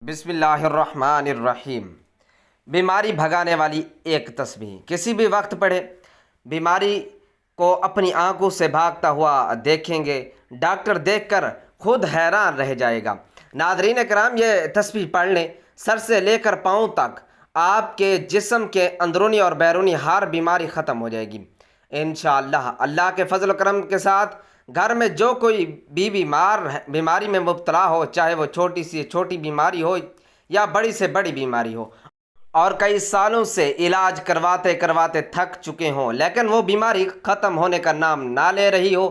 بسم اللہ الرحمن الرحیم۔ بیماری بھگانے والی ایک تسبیح کسی بھی وقت پڑھے، بیماری کو اپنی آنکھوں سے بھاگتا ہوا دیکھیں گے، ڈاکٹر دیکھ کر خود حیران رہ جائے گا۔ ناظرین کرام، یہ تسبیح پڑھ لیں، سر سے لے کر پاؤں تک آپ کے جسم کے اندرونی اور بیرونی ہر بیماری ختم ہو جائے گی انشاءاللہ۔ اللہ کے فضل و کرم کے ساتھ گھر میں جو کوئی بھی بیماری میں مبتلا ہو، چاہے وہ چھوٹی سی چھوٹی بیماری ہو یا بڑی سے بڑی بیماری ہو، اور کئی سالوں سے علاج کرواتے کرواتے تھک چکے ہوں لیکن وہ بیماری ختم ہونے کا نام نہ لے رہی ہو،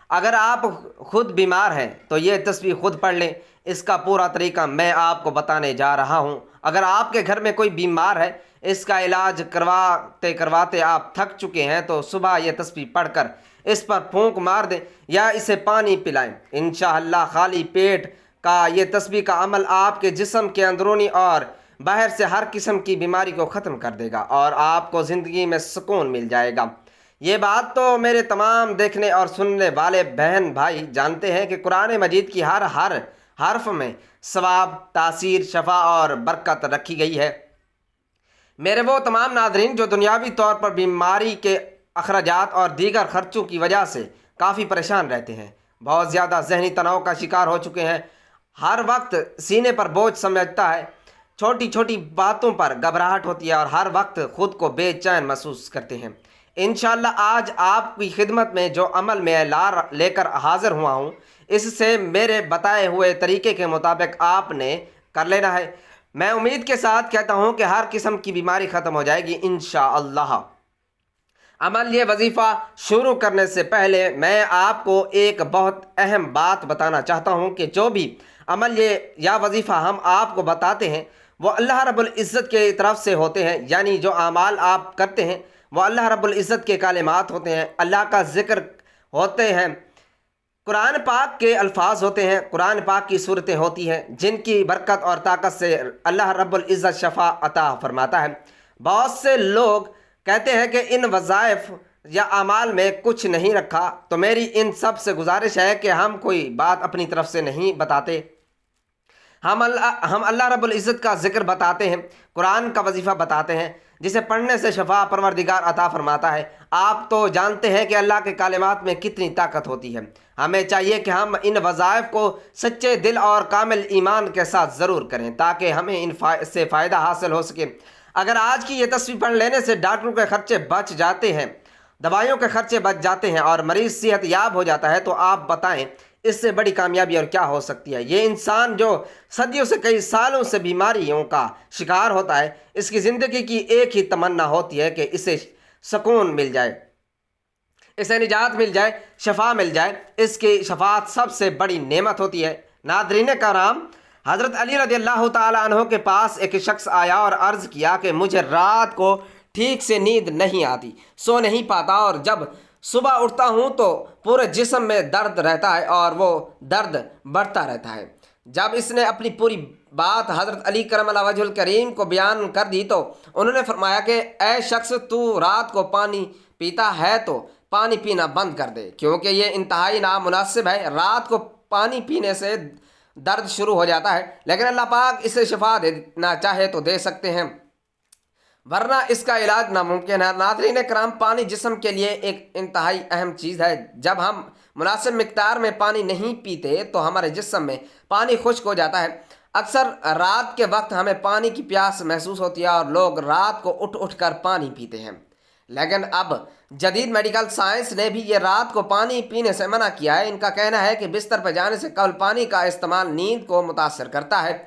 اگر آپ خود بیمار ہیں تو یہ تسبیح خود پڑھ لیں۔ اس کا پورا طریقہ میں آپ کو بتانے جا رہا ہوں۔ اگر آپ کے گھر میں کوئی بیمار ہے، اس کا علاج کرواتے کرواتے آپ تھک چکے ہیں، تو صبح یہ تسبیح پڑھ کر اس پر پھونک مار دیں یا اسے پانی پلائیں۔ انشاءاللہ خالی پیٹ کا یہ تسبیح کا عمل آپ کے جسم کے اندرونی اور باہر سے ہر قسم کی بیماری کو ختم کر دے گا اور آپ کو زندگی میں سکون مل جائے گا۔ یہ بات تو میرے تمام دیکھنے اور سننے والے بہن بھائی جانتے ہیں کہ قرآن مجید کی ہر حرف میں ثواب، تاثیر، شفا اور برکت رکھی گئی ہے۔ میرے وہ تمام ناظرین جو دنیاوی طور پر بیماری کے اخراجات اور دیگر خرچوں کی وجہ سے کافی پریشان رہتے ہیں، بہت زیادہ ذہنی تناؤ کا شکار ہو چکے ہیں، ہر وقت سینے پر بوجھ سمجھتا ہے، چھوٹی چھوٹی باتوں پر گھبراہٹ ہوتی ہے اور ہر وقت خود کو بے چین محسوس کرتے ہیں، انشاءاللہ آج آپ کی خدمت میں جو عمل میں لے کر حاضر ہوا ہوں، اس سے میرے بتائے ہوئے طریقے کے مطابق آپ نے کر لینا ہے۔ میں امید کے ساتھ کہتا ہوں کہ ہر قسم کی بیماری ختم ہو جائے گی انشاءاللہ۔ عمل یہ وظیفہ شروع کرنے سے پہلے میں آپ کو ایک بہت اہم بات بتانا چاہتا ہوں کہ جو بھی عمل یا وظیفہ ہم آپ کو بتاتے ہیں وہ اللہ رب العزت کی طرف سے ہوتے ہیں، یعنی جو اعمال آپ کرتے ہیں وہ اللہ رب العزت کے کلمات ہوتے ہیں، اللہ کا ذکر ہوتے ہیں، قرآن پاک کے الفاظ ہوتے ہیں، قرآن پاک کی صورتیں ہوتی ہیں جن کی برکت اور طاقت سے اللہ رب العزت شفا عطا فرماتا ہے۔ بہت سے لوگ کہتے ہیں کہ ان وظائف یا اعمال میں کچھ نہیں رکھا، تو میری ان سب سے گزارش ہے کہ ہم کوئی بات اپنی طرف سے نہیں بتاتے، ہم اللہ رب العزت کا ذکر بتاتے ہیں، قرآن کا وظیفہ بتاتے ہیں جسے پڑھنے سے شفا پروردگار عطا فرماتا ہے۔ آپ تو جانتے ہیں کہ اللہ کے کلمات میں کتنی طاقت ہوتی ہے، ہمیں چاہیے کہ ہم ان وظائف کو سچے دل اور کامل ایمان کے ساتھ ضرور کریں تاکہ ہمیں ان سے فائدہ حاصل ہو سکے۔ اگر آج کی یہ تسبیح پڑھ لینے سے ڈاکٹروں کے خرچے بچ جاتے ہیں، دوائیوں کے خرچے بچ جاتے ہیں اور مریض صحت یاب ہو جاتا ہے، تو آپ بتائیں اس سے بڑی کامیابی اور کیا ہو سکتی ہے۔ یہ انسان جو صدیوں سے کئی سالوں سے بیماریوں کا شکار ہوتا ہے، اس کی زندگی کی ایک ہی تمنا ہوتی ہے کہ اسے سکون مل جائے، اسے نجات مل جائے، شفا مل جائے۔ اس کی شفاعت سب سے بڑی نعمت ہوتی ہے۔ ناظرین کرام، حضرت علی رضی اللہ تعالیٰ عنہ کے پاس ایک شخص آیا اور عرض کیا کہ مجھے رات کو ٹھیک سے نیند نہیں آتی، سو نہیں پاتا، اور جب صبح اٹھتا ہوں تو پورے جسم میں درد رہتا ہے اور وہ درد بڑھتا رہتا ہے۔ جب اس نے اپنی پوری بات حضرت علی کرم اللہ وجہ الکریم کو بیان کر دی تو انہوں نے فرمایا کہ اے شخص، تو رات کو پانی پیتا ہے تو پانی پینا بند کر دے، کیونکہ یہ انتہائی نامناسب ہے۔ رات کو پانی پینے سے درد شروع ہو جاتا ہے، لیکن اللہ پاک اسے شفا دینا چاہے تو دے سکتے ہیں، ورنہ اس کا علاج ناممکن ہے۔ ناظرین کرام، پانی جسم کے لیے ایک انتہائی اہم چیز ہے۔ جب ہم مناسب مقدار میں پانی نہیں پیتے تو ہمارے جسم میں پانی خشک ہو جاتا ہے۔ اکثر رات کے وقت ہمیں پانی کی پیاس محسوس ہوتی ہے اور لوگ رات کو اٹھ اٹھ کر پانی پیتے ہیں، لیکن اب جدید میڈیکل سائنس نے بھی یہ رات کو پانی پینے سے منع کیا ہے۔ ان کا کہنا ہے کہ بستر پر جانے سے قبل پانی کا استعمال نیند کو متاثر کرتا ہے۔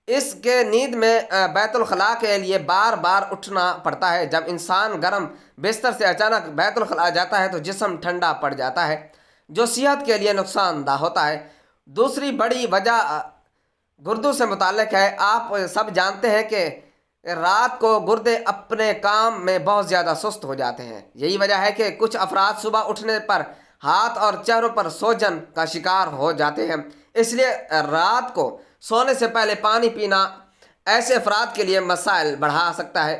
اس کے نیند میں بیت الخلاء کے لیے بار بار اٹھنا پڑتا ہے۔ جب انسان گرم بستر سے اچانک بیت الخلاء جاتا ہے تو جسم ٹھنڈا پڑ جاتا ہے، جو صحت کے لیے نقصان دہ ہوتا ہے۔ دوسری بڑی وجہ گردوں سے متعلق ہے۔ آپ سب جانتے ہیں کہ رات کو گردے اپنے کام میں بہت زیادہ سست ہو جاتے ہیں۔ یہی وجہ ہے کہ کچھ افراد صبح اٹھنے پر ہاتھ اور چہروں پر سوجن کا شکار ہو جاتے ہیں۔ اس لیے رات کو سونے سے پہلے پانی پینا ایسے افراد کے لیے مسائل بڑھا سکتا ہے۔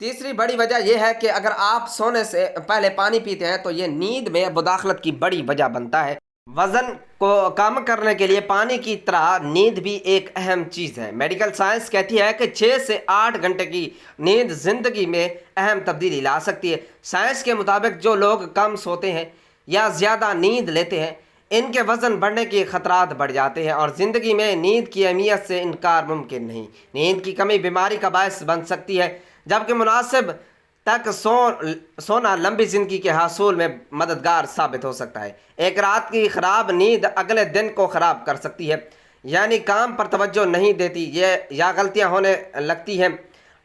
تیسری بڑی وجہ یہ ہے کہ اگر آپ سونے سے پہلے پانی پیتے ہیں تو یہ نیند میں مداخلت کی بڑی وجہ بنتا ہے۔ وزن کو کم کرنے کے لیے پانی کی طرح نیند بھی ایک اہم چیز ہے۔ میڈیکل سائنس کہتی ہے کہ 6 سے 8 گھنٹے کی نیند زندگی میں اہم تبدیلی لا سکتی ہے۔ سائنس کے مطابق جو لوگ کم سوتے ہیں یا زیادہ نیند لیتے ہیں، ان کے وزن بڑھنے کے خطرات بڑھ جاتے ہیں اور زندگی میں نیند کی اہمیت سے انکار ممکن نہیں۔ نیند کی کمی بیماری کا باعث بن سکتی ہے، جبکہ مناسب تک سونا لمبی زندگی کے حصول میں مددگار ثابت ہو سکتا ہے۔ ایک رات کی خراب نیند اگلے دن کو خراب کر سکتی ہے، یعنی کام پر توجہ نہیں دیتی یا غلطیاں ہونے لگتی ہیں۔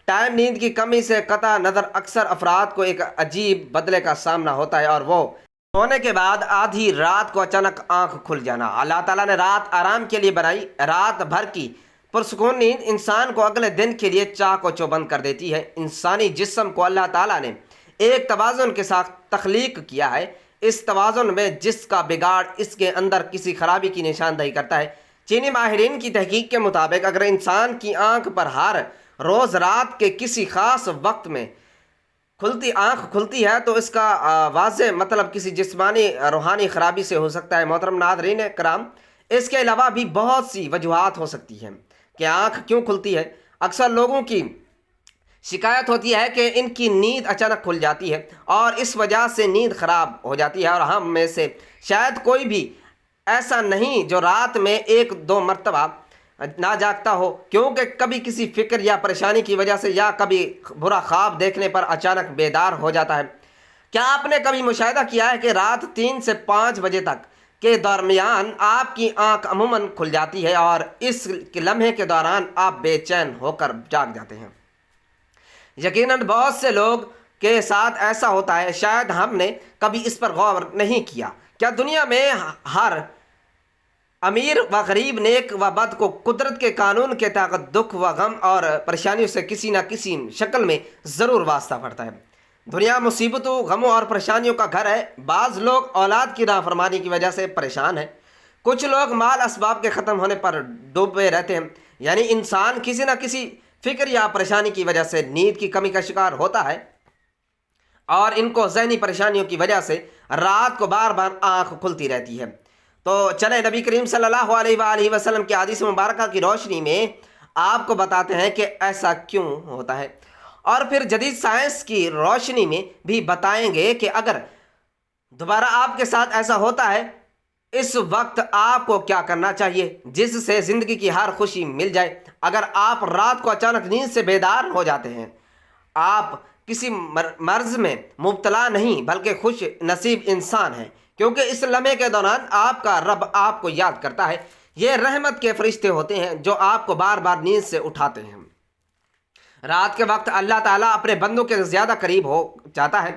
ٹائم نیند کی کمی سے قطع نظر اکثر افراد کو ایک عجیب بدلے کا سامنا ہوتا ہے، اور وہ سونے کے بعد آدھی رات کو اچانک آنکھ کھل جانا۔ اللہ تعالیٰ نے رات آرام کے لیے بنائی۔ رات بھر کی پرسکون نیند انسان کو اگلے دن کے لیے چاق و چوبند کر دیتی ہے۔ انسانی جسم کو اللہ تعالیٰ نے ایک توازن کے ساتھ تخلیق کیا ہے۔ اس توازن میں جس کا بگاڑ اس کے اندر کسی خرابی کی نشاندہی کرتا ہے۔ چینی ماہرین کی تحقیق کے مطابق اگر انسان کی آنکھ پر ہر روز رات کے کسی خاص وقت میں آنکھ کھلتی ہے تو اس کا واضح مطلب کسی جسمانی روحانی خرابی سے ہو سکتا ہے۔ محترم ناظرین کرام، اس کے علاوہ بھی بہت سی وجوہات ہو سکتی ہیں کہ آنکھ کیوں کھلتی ہے۔ اکثر لوگوں کی شکایت ہوتی ہے کہ ان کی نیند اچانک کھل جاتی ہے اور اس وجہ سے نیند خراب ہو جاتی ہے، اور ہم میں سے شاید کوئی بھی ایسا نہیں جو رات میں 1-2 مرتبہ نہ جاگتا ہو، کیونکہ کبھی کسی فکر یا پریشانی کی وجہ سے یا کبھی برا خواب دیکھنے پر اچانک بیدار ہو جاتا ہے۔ کیا آپ نے کبھی مشاہدہ کیا ہے کہ رات 3 سے 5 بجے تک کے درمیان آپ کی آنکھ عموماً کھل جاتی ہے اور اس لمحے کے دوران آپ بے چین ہو کر جاگ جاتے ہیں؟ یقیناً بہت سے لوگ کے ساتھ ایسا ہوتا ہے، شاید ہم نے کبھی اس پر غور نہیں کیا۔ کیا دنیا میں ہر امیر و غریب، نیک و بد کو قدرت کے قانون کے تحت دکھ و غم اور پریشانیوں سے کسی نہ کسی شکل میں ضرور واسطہ پڑتا ہے؟ دنیا مصیبتوں، غموں اور پریشانیوں کا گھر ہے۔ بعض لوگ اولاد کی نافرمانی کی وجہ سے پریشان ہیں، کچھ لوگ مال اسباب کے ختم ہونے پر ڈوبے رہتے ہیں۔ یعنی انسان کسی نہ کسی فکر یا پریشانی کی وجہ سے نیند کی کمی کا شکار ہوتا ہے، اور ان کو ذہنی پریشانیوں کی وجہ سے رات کو بار بار آنکھ کھلتی رہتی ہے۔ تو چلیں نبی کریم صلی اللہ علیہ وآلہ وسلم کی حدیث مبارکہ کی روشنی میں آپ کو بتاتے ہیں کہ ایسا کیوں ہوتا ہے، اور پھر جدید سائنس کی روشنی میں بھی بتائیں گے کہ اگر دوبارہ آپ کے ساتھ ایسا ہوتا ہے، اس وقت آپ کو کیا کرنا چاہیے جس سے زندگی کی ہر خوشی مل جائے۔ اگر آپ رات کو اچانک نیند سے بیدار ہو جاتے ہیں، آپ کسی مرض میں مبتلا نہیں بلکہ خوش نصیب انسان ہیں، کیونکہ اس لمحے کے دوران آپ کا رب آپ کو یاد کرتا ہے۔ یہ رحمت کے فرشتے ہوتے ہیں جو آپ کو بار بار نیند سے اٹھاتے ہیں۔ رات کے وقت اللہ تعالیٰ اپنے بندوں کے زیادہ قریب ہو جاتا ہے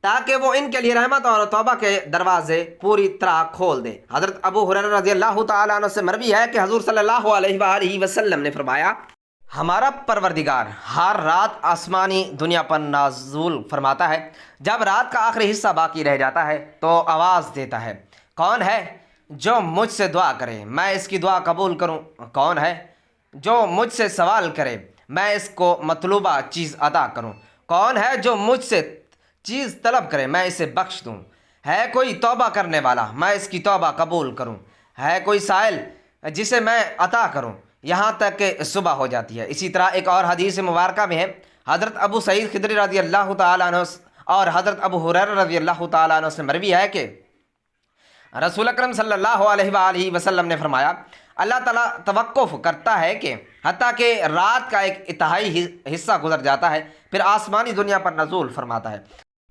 تاکہ وہ ان کے لیے رحمت اور توبہ کے دروازے پوری طرح کھول دے۔ حضرت ابو ہریرہ رضی اللہ تعالیٰ عنہ سے مروی ہے کہ حضور صلی اللہ علیہ وآلہ وسلم نے فرمایا، ہمارا پروردگار ہر رات آسمانی دنیا پر نازل فرماتا ہے۔ جب رات کا آخری حصہ باقی رہ جاتا ہے تو آواز دیتا ہے، کون ہے جو مجھ سے دعا کرے، میں اس کی دعا قبول کروں؟ کون ہے جو مجھ سے سوال کرے، میں اس کو مطلوبہ چیز عطا کروں؟ کون ہے جو مجھ سے چیز طلب کرے، میں اسے بخش دوں؟ ہے کوئی توبہ کرنے والا، میں اس کی توبہ قبول کروں؟ ہے کوئی سائل جسے میں عطا کروں؟ یہاں تک کہ صبح ہو جاتی ہے۔ اسی طرح ایک اور حدیث مبارکہ میں ہے، حضرت ابو سعید خدری رضی اللہ تعالیٰ عنہ اور حضرت ابو ہریرہ رضی اللہ تعالیٰ عنہ سے مروی ہے کہ رسول اکرم صلی اللہ علیہ وآلہ وسلم نے فرمایا، اللہ تعالیٰ توقف کرتا ہے کہ حتیٰ کہ رات کا ایک تہائی حصہ گزر جاتا ہے، پھر آسمانی دنیا پر نزول فرماتا ہے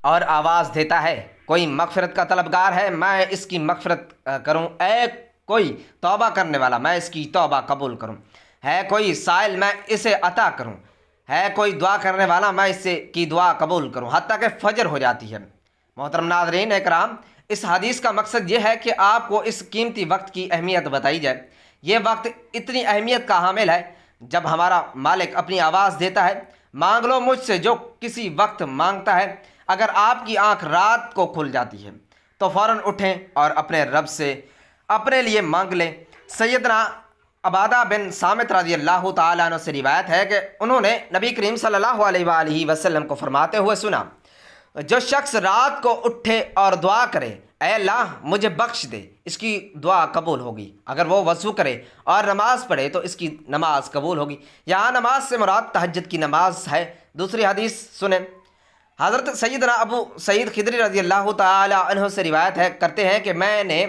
اور آواز دیتا ہے، کوئی مغفرت کا طلبگار ہے، میں اس کی مغفرت کروں؟ اے کوئی توبہ کرنے والا، میں اس کی توبہ قبول کروں؟ ہے کوئی سائل، میں اسے عطا کروں؟ ہے کوئی دعا کرنے والا، میں اس کی دعا قبول کروں؟ حتیٰ کہ فجر ہو جاتی ہے۔ محترم ناظرین اکرام، اس حدیث کا مقصد یہ ہے کہ آپ کو اس قیمتی وقت کی اہمیت بتائی جائے۔ یہ وقت اتنی اہمیت کا حامل ہے، جب ہمارا مالک اپنی آواز دیتا ہے، مانگ لو مجھ سے جو کسی وقت مانگتا ہے۔ اگر آپ کی آنکھ رات کو کھل جاتی ہے تو فوراً اٹھیں اور اپنے رب سے اپنے لیے مانگ لیں۔ سیدنا عبادہ بن صامت رضی اللہ تعالیٰ عنہ سے روایت ہے کہ انہوں نے نبی کریم صلی اللہ علیہ وآلہ وسلم کو فرماتے ہوئے سنا، جو شخص رات کو اٹھے اور دعا کرے، اے اللہ مجھے بخش دے، اس کی دعا قبول ہوگی۔ اگر وہ وضو کرے اور نماز پڑھے تو اس کی نماز قبول ہوگی۔ یہاں نماز سے مراد تہجد کی نماز ہے۔ دوسری حدیث سنیں، حضرت سیدنا ابو سعید خدری رضی اللہ تعالی عنہ سے روایت کرتے ہیں کہ میں نے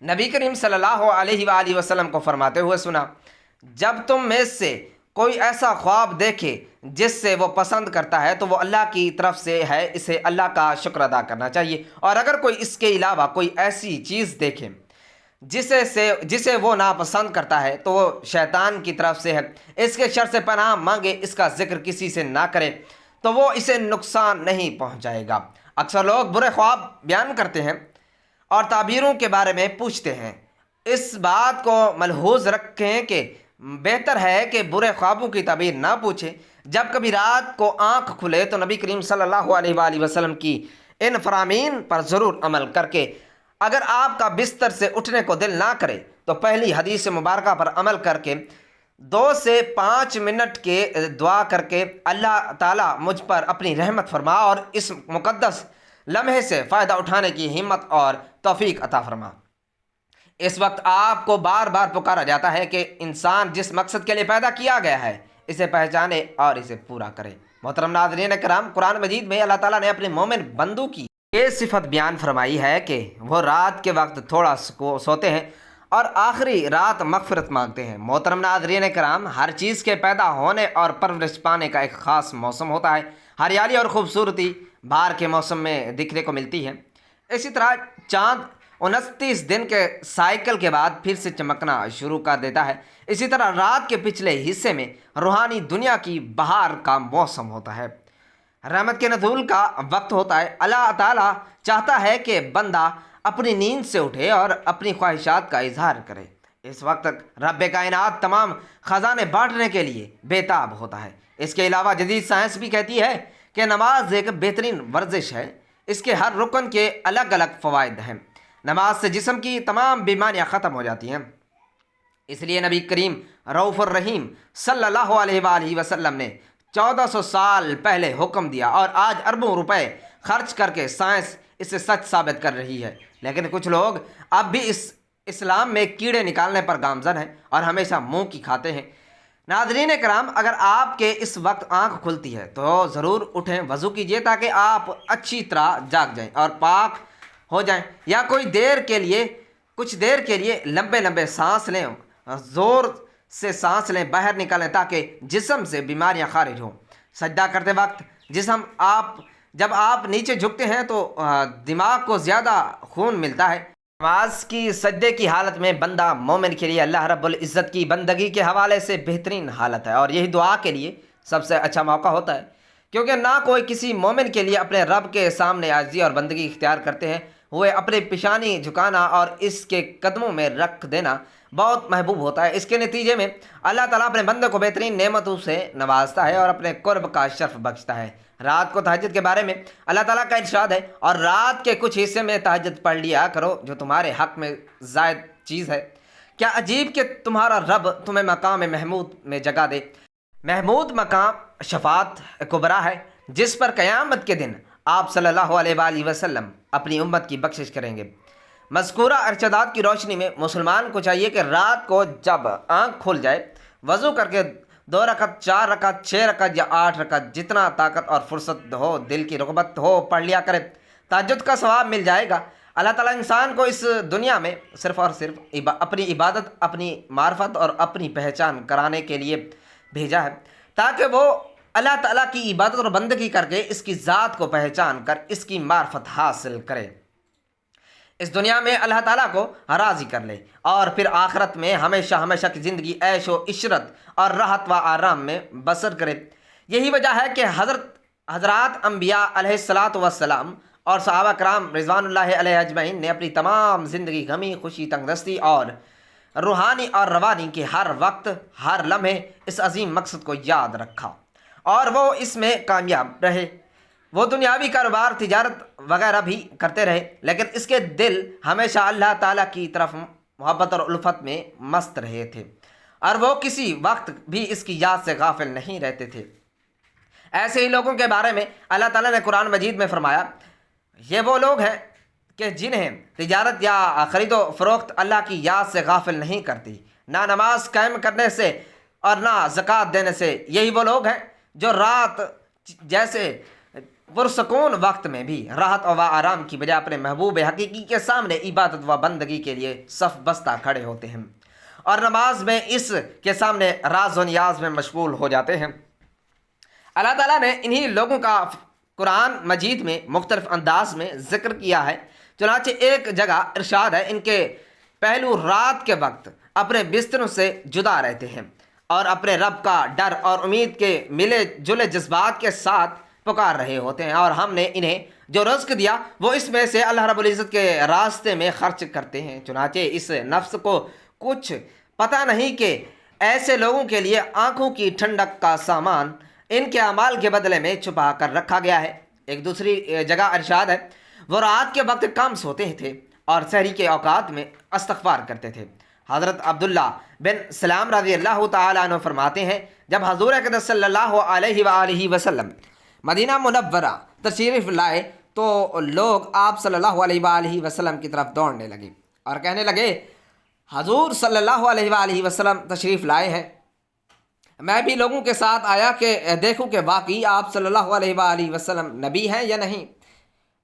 نبی کریم صلی اللہ علیہ وآلہ وسلم کو فرماتے ہوئے سنا، جب تم میں سے کوئی ایسا خواب دیکھے جس سے وہ پسند کرتا ہے تو وہ اللہ کی طرف سے ہے، اسے اللہ کا شکر ادا کرنا چاہیے، اور اگر کوئی اس کے علاوہ کوئی ایسی چیز دیکھے جسے وہ ناپسند کرتا ہے تو وہ شیطان کی طرف سے ہے، اس کے شر سے پناہ مانگے، اس کا ذکر کسی سے نہ کرے تو وہ اسے نقصان نہیں پہنچائے گا۔ اکثر لوگ برے خواب بیان کرتے ہیں اور تعبیروں کے بارے میں پوچھتے ہیں۔ اس بات کو ملحوظ رکھیں کہ بہتر ہے کہ برے خوابوں کی تعبیر نہ پوچھیں۔ جب کبھی رات کو آنکھ کھلے تو نبی کریم صلی اللہ علیہ وآلہ وسلم کی ان فرامین پر ضرور عمل کر کے، اگر آپ کا بستر سے اٹھنے کو دل نہ کرے تو پہلی حدیث مبارکہ پر عمل کر کے 2 سے 5 منٹ کے دعا کر کے اللہ تعالیٰ مجھ پر اپنی رحمت فرما اور اس مقدس لمحے سے فائدہ اٹھانے کی ہمت اور توفیق عطا فرما۔ اس وقت آپ کو بار بار پکارا جاتا ہے کہ انسان جس مقصد کے لیے پیدا کیا گیا ہے اسے پہچانے اور اسے پورا کرے۔ محترم ناظرین کرام، قرآن مجید میں اللہ تعالیٰ نے اپنے مومن بندوں کی یہ صفت بیان فرمائی ہے کہ وہ رات کے وقت تھوڑا سوتے ہیں اور آخری رات مغفرت مانگتے ہیں۔ محترم ناظرین کرام، ہر چیز کے پیدا ہونے اور پرورش پانے کا ایک خاص موسم ہوتا ہے۔ ہریالی اور خوبصورتی بہار کے موسم میں دیکھنے کو ملتی ہے۔ اسی طرح چاند 29 دن کے سائیکل کے بعد پھر سے چمکنا شروع کر دیتا ہے۔ اسی طرح رات کے پچھلے حصے میں روحانی دنیا کی بہار کا موسم ہوتا ہے، رحمت کے نزول کا وقت ہوتا ہے۔ اللہ تعالیٰ چاہتا ہے کہ بندہ اپنی نیند سے اٹھے اور اپنی خواہشات کا اظہار کرے۔ اس وقت رب کائنات تمام خزانے بانٹنے کے لیے بے تاب ہوتا ہے۔ اس کے علاوہ جدید سائنس بھی کہتی ہے کہ نماز ایک بہترین ورزش ہے۔ اس کے ہر رکن کے الگ الگ فوائد ہیں۔ نماز سے جسم کی تمام بیماریاں ختم ہو جاتی ہیں۔ اس لیے نبی کریم رؤوف الرحیم صلی اللہ علیہ وآلہ وسلم نے 1400 سال پہلے حکم دیا، اور آج اربوں روپے خرچ کر کے سائنس اسے سچ ثابت کر رہی ہے، لیکن کچھ لوگ اب بھی اس اسلام میں کیڑے نکالنے پر گامزن ہیں اور ہمیشہ منہ کی کھاتے ہیں۔ ناظرین کرام، اگر آپ کے اس وقت آنکھ کھلتی ہے تو ضرور اٹھیں، وضو کیجیے تاکہ آپ اچھی طرح جاگ جائیں اور پاک ہو جائیں، یا کچھ دیر کے لیے لمبے لمبے سانس لیں، زور سے سانس لیں، باہر نکالیں تاکہ جسم سے بیماریاں خارج ہوں۔ سجدہ کرتے وقت جب آپ نیچے جھکتے ہیں تو دماغ کو زیادہ خون ملتا ہے۔ نماز کی سجدے کی حالت میں بندہ مومن کے لیے اللہ رب العزت کی بندگی کے حوالے سے بہترین حالت ہے، اور یہی دعا کے لیے سب سے اچھا موقع ہوتا ہے، کیونکہ نہ کوئی کسی مومن کے لیے اپنے رب کے سامنے عاجزی اور بندگی اختیار کرتے ہیں ہوئے اپنی پیشانی جھکانا اور اس کے قدموں میں رکھ دینا بہت محبوب ہوتا ہے۔ اس کے نتیجے میں اللہ تعالیٰ اپنے بندے کو بہترین نعمتوں سے نوازتا ہے اور اپنے قرب کا شرف بخشتا ہے۔ رات کو تہجد کے بارے میں اللہ تعالیٰ کا ارشاد ہے، اور رات کے کچھ حصے میں تہجد پڑھ لیا کرو جو تمہارے حق میں زائد چیز ہے۔ کیا عجیب کہ تمہارا رب تمہیں مقام محمود میں جگہ دے۔ محمود مقام شفاعت کبریٰ ہے، جس پر قیامت کے دن آپ صلی اللہ علیہ وآلہ وسلم اپنی امت کی بخشش کریں گے۔ مذکورہ ارشادات کی روشنی میں مسلمان کو چاہیے کہ رات کو جب آنکھ کھل جائے وضو کر کے 2 رکعت، 4 رکعت، 6 رکعت یا 8 رکعت، جتنا طاقت اور فرصت ہو، دل کی رغبت ہو، پڑھ لیا کرے۔ تہجد کا ثواب مل جائے گا۔ اللہ تعالیٰ انسان کو اس دنیا میں صرف اور صرف اپنی عبادت، اپنی معرفت اور اپنی پہچان کرانے کے لیے بھیجا ہے، تاکہ وہ اللہ تعالیٰ کی عبادت اور بندگی کر کے اس کی ذات کو پہچان کر اس کی معرفت حاصل کرے، اس دنیا میں اللہ تعالیٰ کو راضی کر لے، اور پھر آخرت میں ہمیشہ ہمیشہ کی زندگی عیش و عشرت اور راحت و آرام میں بسر کرے۔ یہی وجہ ہے کہ حضرات انبیاء علیہ الصلاۃ والسلام اور صحابہ کرام رضوان اللہ علیہ اجمعین نے اپنی تمام زندگی غمی، خوشی، تنگدستی اور روحانی اور روانی کے ہر وقت، ہر لمحے اس عظیم مقصد کو یاد رکھا، اور وہ اس میں کامیاب رہے۔ وہ دنیاوی کاروبار، تجارت وغیرہ بھی کرتے رہے، لیکن اس کے دل ہمیشہ اللہ تعالیٰ کی طرف محبت اور الفت میں مست رہے تھے، اور وہ کسی وقت بھی اس کی یاد سے غافل نہیں رہتے تھے۔ ایسے ہی لوگوں کے بارے میں اللہ تعالیٰ نے قرآن مجید میں فرمایا، یہ وہ لوگ ہیں کہ جنہیں تجارت یا خرید و فروخت اللہ کی یاد سے غافل نہیں کرتی، نہ نماز قائم کرنے سے اور نہ زکوٰۃ دینے سے۔ یہی وہ لوگ ہیں جو رات جیسے پرسکون وقت میں بھی راحت و آرام کی بجائے اپنے محبوب حقیقی کے سامنے عبادت و بندگی کے لیے صف بستہ کھڑے ہوتے ہیں اور نماز میں اس کے سامنے راز و نیاز میں مشغول ہو جاتے ہیں۔ اللہ تعالیٰ نے انہی لوگوں کا قرآن مجید میں مختلف انداز میں ذکر کیا ہے۔ چنانچہ ایک جگہ ارشاد ہے، ان کے پہلو رات کے وقت اپنے بستروں سے جدا رہتے ہیں اور اپنے رب کا ڈر اور امید کے ملے جلے جذبات کے ساتھ پکار رہے ہوتے ہیں، اور ہم نے انہیں جو رزق دیا وہ اس میں سے اللہ رب العزت کے راستے میں خرچ کرتے ہیں۔ چنانچہ اس نفس کو کچھ پتہ نہیں کہ ایسے لوگوں کے لیے آنکھوں کی ٹھنڈک کا سامان ان کے اعمال کے بدلے میں چھپا کر رکھا گیا ہے۔ ایک دوسری جگہ ارشاد ہے، وہ رات کے وقت کم سوتے تھے اور سحری کے اوقات میں استغفار کرتے تھے۔ حضرت عبداللہ بن سلام رضی اللہ تعالیٰ عنہ فرماتے ہیں، جب حضور اقدس صلی اللہ علیہ وآلہ وسلم مدینہ منورہ تشریف لائے تو لوگ آپ صلی اللہ علیہ وآلہ وسلم کی طرف دوڑنے لگے اور کہنے لگے، حضور صلی اللہ علیہ وآلہ وسلم تشریف لائے ہیں۔ میں بھی لوگوں کے ساتھ آیا کہ دیکھوں کہ واقعی آپ صلی اللہ علیہ وآلہ وسلم نبی ہیں یا نہیں۔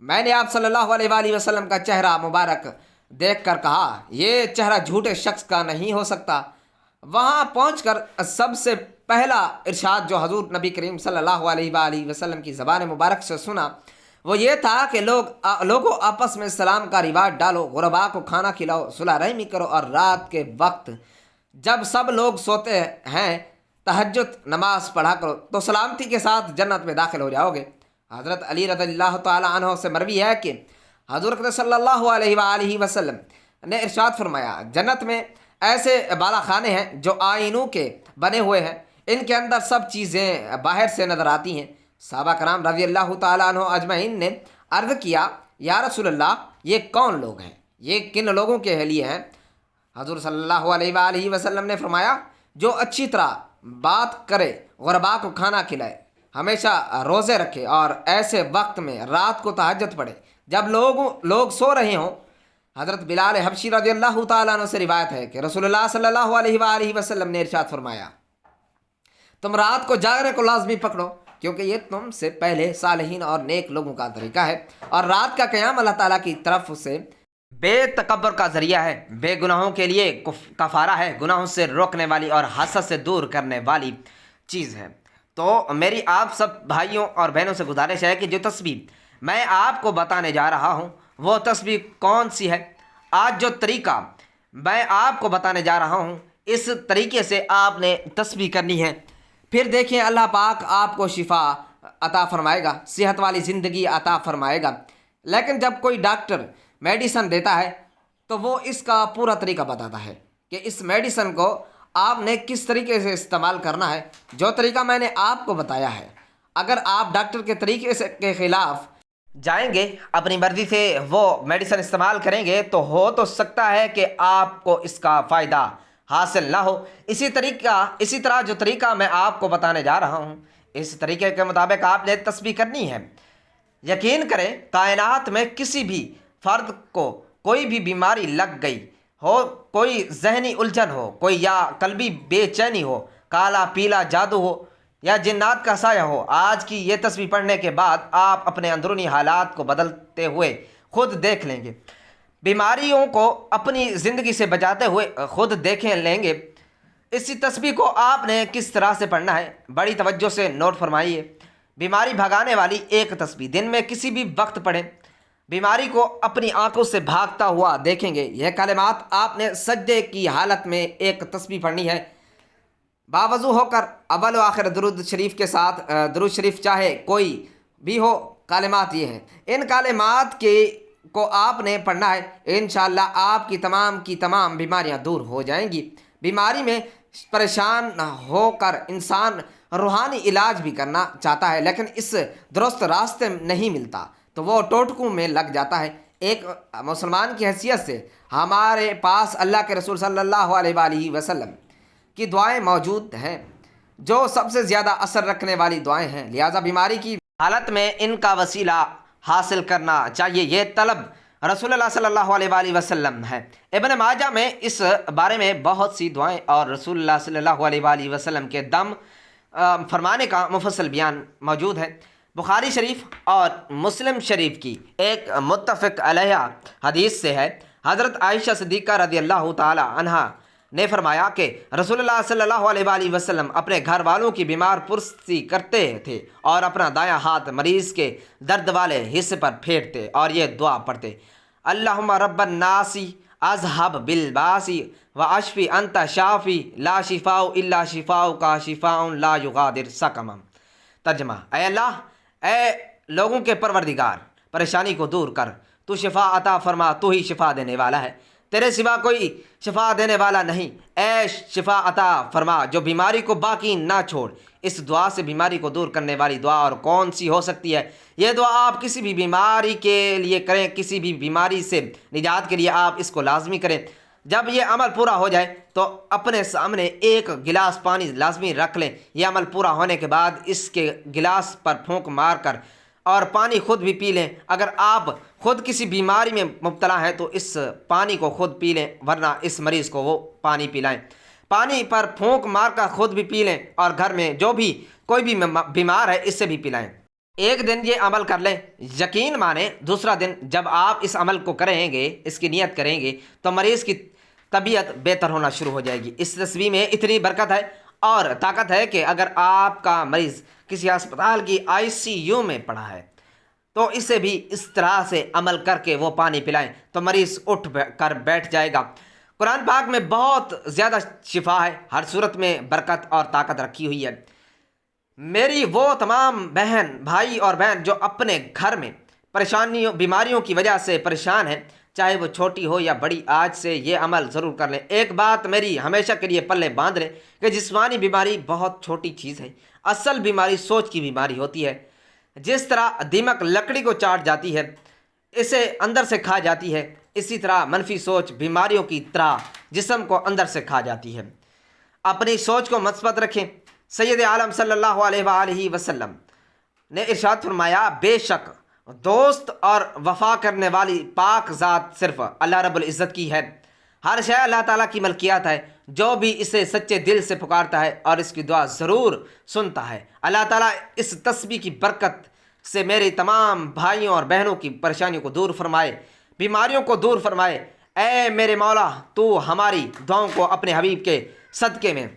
میں نے آپ صلی اللہ علیہ وآلہ وسلم کا چہرہ مبارک دیکھ کر کہا، یہ چہرہ جھوٹے شخص کا نہیں ہو سکتا۔ وہاں پہنچ کر سب سے پہلا ارشاد جو حضور نبی کریم صلی اللہ علیہ وآلہ وسلم کی زبان مبارک سے سنا وہ یہ تھا کہ لوگوں آپس میں سلام کا رواج ڈالو، غرباء کو کھانا کھلاؤ، صلح رحمی کرو، اور رات کے وقت جب سب لوگ سوتے ہیں تہجد نماز پڑھا کرو تو سلامتی کے ساتھ جنت میں داخل ہو جاؤ گے۔ حضرت علی رضی اللہ تعالیٰ عنہ سے مروی ہے کہ حضور صلی اللہ علیہ وآلہ وسلم نے ارشاد فرمایا، جنت میں ایسے بالا خانے ہیں جو آئینوں کے بنے ہوئے ہیں، ان کے اندر سب چیزیں باہر سے نظر آتی ہیں۔ صحابہ کرام رضی اللہ تعالیٰ عنہ اجمعین نے عرض کیا، یا رسول اللہ، یہ کون لوگ ہیں؟ یہ کن لوگوں کے لیے ہیں؟ حضور صلی اللہ علیہ وآلہ وسلم نے فرمایا، جو اچھی طرح بات کرے، غرباء کو کھانا کھلائے، ہمیشہ روزے رکھے اور ایسے وقت میں رات کو تہجد پڑھے جب لوگ سو رہے ہوں۔ حضرت بلال حبشی رضی اللہ تعالیٰ عنہ سے روایت ہے کہ رسول اللہ صلی اللہ علیہ وآلہ وسلم نے ارشاد فرمایا، تم رات کو جاگنے کو لازمی پکڑو، کیونکہ یہ تم سے پہلے صالحین اور نیک لوگوں کا طریقہ ہے، اور رات کا قیام اللہ تعالیٰ کی طرف سے بے تکبر کا ذریعہ ہے، بے گناہوں کے لیے کفارہ ہے، گناہوں سے روکنے والی اور حسد سے دور کرنے والی چیز ہے۔ تو میری آپ سب بھائیوں اور بہنوں سے گزارش ہے کہ جو تسبیح میں آپ کو بتانے جا رہا ہوں وہ تسبیح کون سی ہے؟ آج جو طریقہ میں آپ کو بتانے جا رہا ہوں اس طریقے سے آپ نے تسبیح کرنی ہے، پھر دیکھیں اللہ پاک آپ کو شفا عطا فرمائے گا، صحت والی زندگی عطا فرمائے گا۔ لیکن جب کوئی ڈاکٹر میڈیسن دیتا ہے تو وہ اس کا پورا طریقہ بتاتا ہے کہ اس میڈیسن کو آپ نے کس طریقے سے استعمال کرنا ہے۔ جو طریقہ میں نے آپ کو بتایا ہے، اگر آپ ڈاکٹر کے طریقے سے کے خلاف جائیں گے، اپنی مرضی سے وہ میڈیسن استعمال کریں گے تو ہو تو سکتا ہے کہ آپ کو اس کا فائدہ حاصل نہ ہو۔ اسی طرح جو طریقہ میں آپ کو بتانے جا رہا ہوں اس طریقے کے مطابق آپ نے تسبیح کرنی ہے۔ یقین کریں، کائنات میں کسی بھی فرد کو کوئی بھی بیماری لگ گئی ہو، کوئی ذہنی الجھن ہو، کوئی یا قلبی بے چینی ہو، کالا پیلا جادو ہو یا جنات کا سایہ ہو، آج کی یہ تسبیح پڑھنے کے بعد آپ اپنے اندرونی حالات کو بدلتے ہوئے خود دیکھ لیں گے، بیماریوں کو اپنی زندگی سے بچاتے ہوئے خود دیکھیں لیں گے۔ اسی تسبیح کو آپ نے کس طرح سے پڑھنا ہے، بڑی توجہ سے نوٹ فرمائیے۔ بیماری بھگانے والی ایک تسبیح دن میں کسی بھی وقت پڑھیں، بیماری کو اپنی آنکھوں سے بھاگتا ہوا دیکھیں گے۔ یہ کلمات آپ نے سجدے کی حالت میں ایک تسبیح پڑھنی ہے، باوضو ہو کر اول و آخر درود شریف کے ساتھ، درود شریف چاہے کوئی بھی ہو۔ کلمات یہ ہیں، ان کلمات کو آپ نے پڑھنا ہے، انشاءاللہ آپ کی تمام بیماریاں دور ہو جائیں گی۔ بیماری میں پریشان ہو کر انسان روحانی علاج بھی کرنا چاہتا ہے لیکن اس درست راستے نہیں ملتا تو وہ ٹوٹکوں میں لگ جاتا ہے۔ ایک مسلمان کی حیثیت سے ہمارے پاس اللہ کے رسول صلی اللہ علیہ وآلہ وسلم کی دعائیں موجود ہیں جو سب سے زیادہ اثر رکھنے والی دعائیں ہیں، لہٰذا بیماری کی حالت میں ان کا وسیلہ حاصل کرنا چاہیے۔ یہ طلب رسول اللہ صلی اللہ علیہ وآلہ وسلم ہے۔ ابن ماجہ میں اس بارے میں بہت سی دعائیں اور رسول اللہ صلی اللہ علیہ وآلہ وسلم کے دم فرمانے کا مفصل بیان موجود ہے۔ بخاری شریف اور مسلم شریف کی ایک متفق علیہ حدیث سے ہے، حضرت عائشہ صدیقہ رضی اللہ تعالی عنہا نے فرمایا کہ رسول اللہ صلی اللہ علیہ وآلہ وسلم اپنے گھر والوں کی بیمار پرسی کرتے تھے اور اپنا دایاں ہاتھ مریض کے درد والے حصے پر پھیرتے اور یہ دعا پڑھتے: اللہم رب الناسی اذہب بالباسی واشفی انت شافی لا شفاء الا شفاءک شفاء لا یغادر سقما۔ ترجمہ: اے اللہ، اے لوگوں کے پروردگار، پریشانی کو دور کر، تو شفا عطا فرما، تو ہی شفا دینے والا ہے، تیرے سوا کوئی شفا دینے والا نہیں۔ اے شفا عطا فرما جو بیماری کو باقی نہ چھوڑ۔ اس دعا سے بیماری کو دور کرنے والی دعا اور کون سی ہو سکتی ہے؟ یہ دعا آپ کسی بھی بیماری کے لیے کریں، کسی بھی بیماری سے نجات کے لیے آپ اس کو لازمی کریں۔ جب یہ عمل پورا ہو جائے تو اپنے سامنے ایک گلاس پانی لازمی رکھ لیں۔ یہ عمل پورا ہونے کے بعد اس کے گلاس پر پھونک مار کر اور پانی خود بھی پی لیں۔ اگر آپ خود کسی بیماری میں مبتلا ہیں تو اس پانی کو خود پی لیں، ورنہ اس مریض کو وہ پانی پلائیں۔ پانی پر پھونک مار کر خود بھی پی لیں اور گھر میں جو بھی کوئی بھی بیمار ہے اس سے بھی پلائیں۔ ایک دن یہ عمل کر لیں، یقین مانیں دوسرا دن جب آپ اس عمل کو کریں گے، اس کی نیت کریں گے، تو مریض کی طبیعت بہتر ہونا شروع ہو جائے گی۔ اس تصویر میں اتنی برکت ہے اور طاقت ہے کہ اگر آپ کا مریض کسی ہسپتال کی ICU میں پڑا ہے تو اسے بھی اس طرح سے عمل کر کے وہ پانی پلائیں تو مریض اٹھ کر بیٹھ جائے گا۔ قرآن پاک میں بہت زیادہ شفا ہے، ہر صورت میں برکت اور طاقت رکھی ہوئی ہے۔ میری وہ تمام بہن بھائی اور بہن جو اپنے گھر میں بیماریوں کی وجہ سے پریشان ہیں، چاہے وہ چھوٹی ہو یا بڑی، آج سے یہ عمل ضرور کر لیں۔ ایک بات میری ہمیشہ کے لیے پلے باندھ لیں کہ جسمانی بیماری بہت چھوٹی چیز ہے، اصل بیماری سوچ کی بیماری ہوتی ہے۔ جس طرح دیمک لکڑی کو چاٹ جاتی ہے، اسے اندر سے کھا جاتی ہے، اسی طرح منفی سوچ بیماریوں کی طرح جسم کو اندر سے کھا جاتی ہے۔ اپنی سوچ کو مثبت رکھیں۔ سید عالم صلی اللہ علیہ وآلہ وسلم نے ارشاد فرمایا: بے شک دوست اور وفا کرنے والی پاک ذات صرف اللہ رب العزت کی ہے۔ ہر شے اللہ تعالیٰ کی ملکیت ہے، جو بھی اسے سچے دل سے پکارتا ہے اور اس کی دعا ضرور سنتا ہے۔ اللہ تعالیٰ اس تسبیح کی برکت سے میرے تمام بھائیوں اور بہنوں کی پریشانیوں کو دور فرمائے، بیماریوں کو دور فرمائے۔ اے میرے مولا، تو ہماری دعاؤں کو اپنے حبیب کے صدقے میں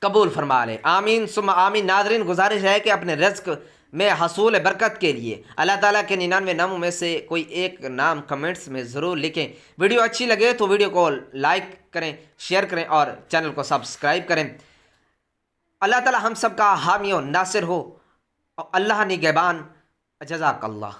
قبول فرما لے، آمین ثم آمین۔ ناظرین، گزارش ہے کہ اپنے رزق میں حصول برکت کے لیے اللہ تعالیٰ کے 99 ناموں میں سے کوئی ایک نام کمنٹس میں ضرور لکھیں۔ ویڈیو اچھی لگے تو ویڈیو کو لائک کریں، شیئر کریں اور چینل کو سبسکرائب کریں۔ اللہ تعالیٰ ہم سب کا حامی و ناصر ہو۔ اللہ نگہبان۔ جزاک اللہ۔